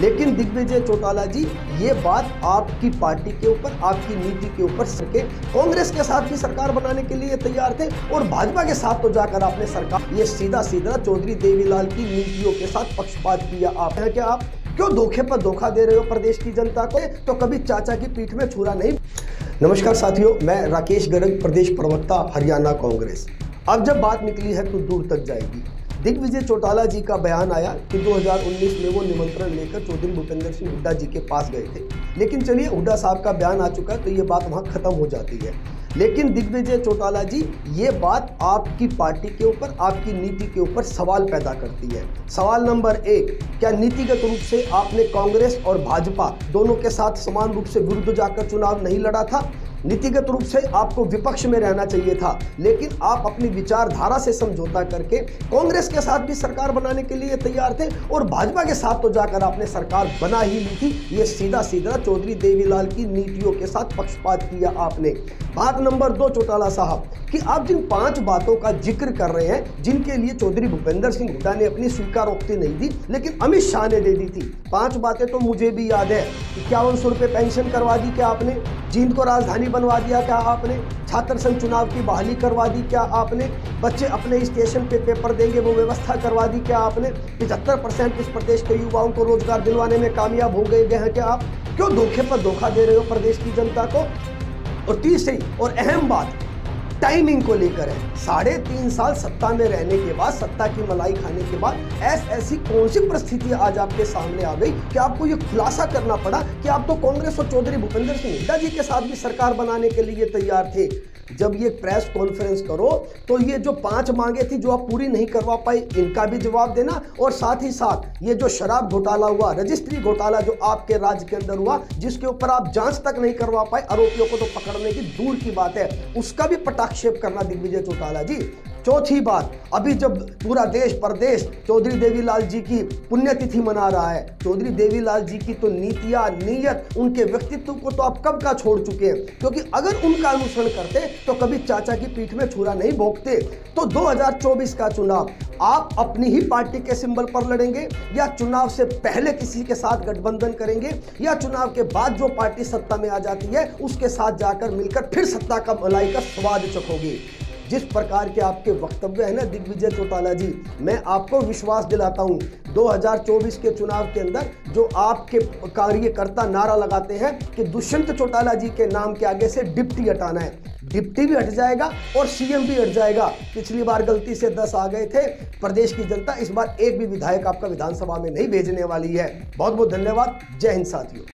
लेकिन दिग्विजय चौटाला जी, ये बात आपकी पार्टी के ऊपर, आपकी नीति के ऊपर सके कांग्रेस के साथ भी सरकार बनाने के लिए तैयार थे और भाजपा के साथ तो जाकर आपने सरकार, ये सीधा सीधा चौधरी देवीलाल की नीतियों के साथ पक्षपात किया। आप है क्या, आप क्यों धोखे पर धोखा दे रहे हो प्रदेश की जनता को? तो कभी चाचा की पीठ में छुरा नहीं। नमस्कार साथियों, मैं राकेश गर्ग, प्रदेश प्रवक्ता हरियाणा कांग्रेस। अब जब बात निकली है तो दूर तक जाएगी। दिग्विजय चौटाला जी का बयान आया कि 2019 में वो निमंत्रण लेकर चौधरी भूपेंद्र सिंह हुड्डा जी के पास गए थे। लेकिन चलिए, हुड्डा साहब का बयान आ चुका है तो ये बात वहाँ खत्म हो जाती है। लेकिन दिग्विजय चौटाला जी, ये बात आपकी पार्टी के ऊपर, आपकी नीति के ऊपर सवाल पैदा करती है। सवाल नंबर 1, क्या नीतिगत रूप से आपने कांग्रेस और भाजपा दोनों के साथ समान रूप से विरुद्ध जाकर चुनाव नहीं लड़ा था? नीतिगत रूप से आपको विपक्ष में रहना चाहिए था, लेकिन आप अपनी विचारधारा से समझौता करके कांग्रेस के साथ भी सरकार बनाने के लिए तैयार थे और भाजपा के साथ तो जाकर आपने सरकार बना ही ली थी। ये सीधा सीधा चौधरी देवीलाल की नीतियों के साथ पक्षपात किया आपने। बात नंबर 2, चौटाला साहब, कि आप जिन 5 बातों का जिक्र कर रहे हैं, जिनके लिए चौधरी भूपेंद्र सिंह हुड्डा ने अपनी स्वीकारोक्ति नहीं दी लेकिन अमित शाह ने दे दी थी। 5 बातें तो मुझे भी याद है। 5100 रुपये पेंशन करवा दी क्या आपने? जींद को राजधानी बनवा दिया क्या आपने? छात्र संघ चुनाव की बहाली करवा दी क्या आपने? बच्चे अपने स्टेशन पे पेपर देंगे वो व्यवस्था करवा दी क्या आपने? 75% इस प्रदेश के युवाओं को रोजगार दिलवाने में कामयाब हो गए हैं क्या आप? क्यों धोखे पर धोखा दे रहे हो प्रदेश की जनता को? और तीसरी और अहम बात टाइमिंग को लेकर है। 3.5 साल सत्ता में रहने के बाद, सत्ता की मलाई खाने के बाद ऐसी कौन सी परिस्थिति आज आपके सामने आ गई कि आपको ये खुलासा करना पड़ा कि आप तो कांग्रेस और चौधरी भूपेंद्र सिंह हुड्डा जी के साथ भी सरकार बनाने के लिए तैयार थे। जब ये प्रेस कॉन्फ्रेंस करो तो ये जो 5 मांगे थी जो आप पूरी नहीं करवा पाए, इनका भी जवाब देना, और साथ ही साथ ये जो शराब घोटाला हुआ, रजिस्ट्री घोटाला जो आपके राज्य के अंदर हुआ, जिसके ऊपर आप जांच तक नहीं करवा पाए, आरोपियों को तो पकड़ने की दूर की बात है, उसका भी पटाक्षेप करना दिग्विजय चौटाला जी। चौथी बात, अभी जब पूरा देश प्रदेश चौधरी देवीलाल जी की पुण्यतिथि मना रहा है, चौधरी देवीलाल जी की तो नीतियां, नीयत, उनके व्यक्तित्व को तो आप कब का छोड़ चुके हैं, क्योंकि अगर उनका अनुसरण करते तो कभी चाचा की पीठ में छुरा नहीं भोंकते। तो 2024 का चुनाव आप अपनी ही पार्टी के सिंबल पर लड़ेंगे, या चुनाव से पहले किसी के साथ गठबंधन करेंगे, या चुनाव के बाद जो पार्टी सत्ता में आ जाती है उसके साथ जाकर मिलकर फिर सत्ता का मलाई का स्वाद चखोगे? जिस प्रकार के आपके वक्तव्य है ना दिग्विजय चौटाला जी, मैं आपको विश्वास दिलाता हूं 2024 के चुनाव के अंदर जो आपके कार्यकर्ता नारा लगाते हैं कि दुष्यंत चौटाला जी के नाम के आगे से डिप्टी हटाना है, डिप्टी भी हट जाएगा और सीएम भी हट जाएगा। पिछली बार गलती से 10 आ गए थे। प्रदेश की जनता इस बार एक भी विधायक आपका विधानसभा में नहीं भेजने वाली है। बहुत बहुत धन्यवाद। जय हिंद साथियों।